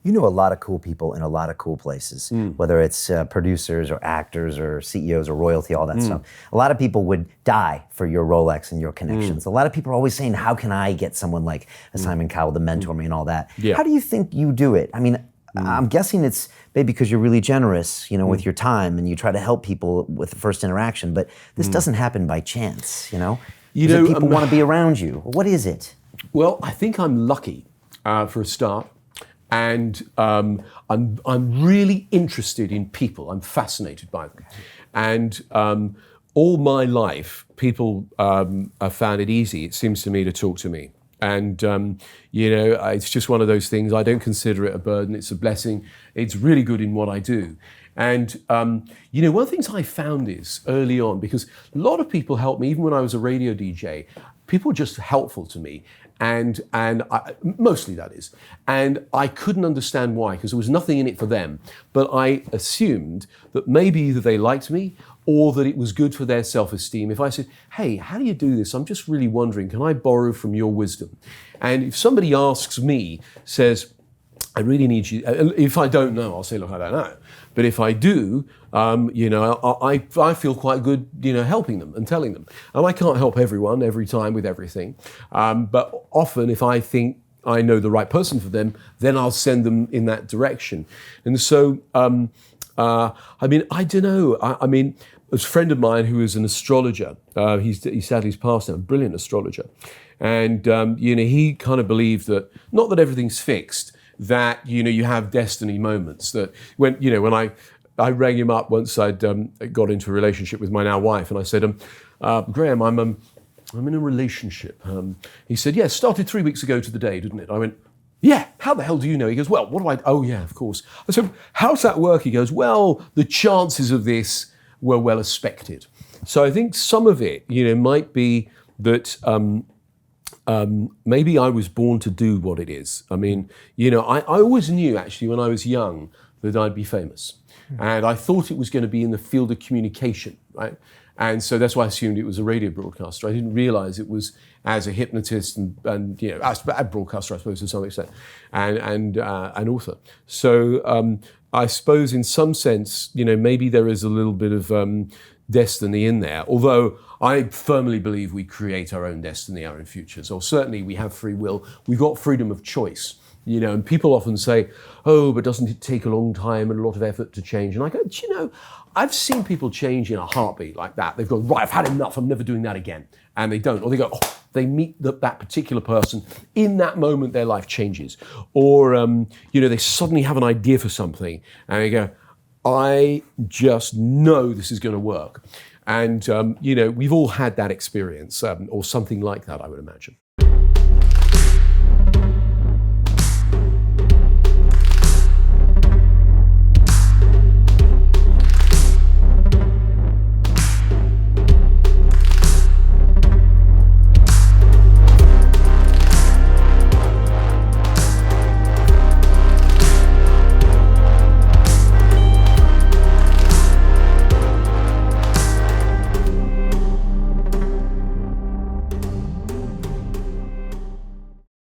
You know a lot of cool people in a lot of cool places, whether it's producers or actors or CEOs or royalty, all that stuff. A lot of people would die for your Rolex and your connections. A lot of people are always saying, how can I get someone like a Simon Cowell to mentor me and all that? Yeah. How do you think you do it? I mean, I'm guessing it's maybe because you're really generous, you know, with your time and you try to help people with the first interaction, but this doesn't happen by chance, you know? People want to be around you. What is it? Well, I think I'm lucky for a start. And I'm really interested in people. I'm fascinated by them. And all my life, people have found it easy, it seems to me, to talk to me. And, you know, it's just one of those things. I don't consider it a burden. It's a blessing. It's really good in what I do. And, you know, one of the things I found is early on, because a lot of people helped me, even when I was a radio DJ, people were just helpful to me. And mostly that is. And I couldn't understand why, because there was nothing in it for them. But I assumed that maybe either they liked me or that it was good for their self-esteem. If I said, hey, how do you do this? I'm just really wondering, can I borrow from your wisdom? And if somebody asks me, says, I really need you, if I don't know, I'll say, look, I don't know. But if I do, you know, I feel quite good, you know, helping them and telling them. And I can't help everyone every time with everything. But often if I think I know the right person for them, then I'll send them in that direction. And so, I mean, I don't know. I mean, a friend of mine who is an astrologer, he sadly's passed now, a brilliant astrologer. And, you know, he kind of believed that, not that everything's fixed, that, you know, you have destiny moments. That when, you know, when I rang him up once I'd got into a relationship with my now wife, and I said, Graham, I'm in a relationship. He said, yeah, started 3 weeks ago to the day, didn't it? I went, yeah, how the hell do you know? He goes, well, what do I, oh yeah, of course. I said, how's that work? He goes, well, the chances of this were well expected. So I think some of it, you know, might be that, maybe I was born to do what it is. I mean, you know, I always knew actually when I was young that I'd be famous. And I thought it was going to be in the field of communication, right? And so that's why I assumed it was a radio broadcaster. I didn't realize it was as a hypnotist and you know, as a broadcaster, I suppose, to some extent, and an author. So I suppose in some sense, you know, maybe there is a little bit of destiny in there, although I firmly believe we create our own destiny, our own futures, or certainly we have free will. We've got freedom of choice, you know, and people often say, oh, but doesn't it take a long time and a lot of effort to change? And I go, do you know, I've seen people change in a heartbeat like that. They've gone, right, I've had enough, I'm never doing that again. And they don't, or they go, oh, they meet that particular person, in that moment their life changes. Or, you know, they suddenly have an idea for something and they go, I just know this is going to work. And, you know, we've all had that experience or something like that, I would imagine.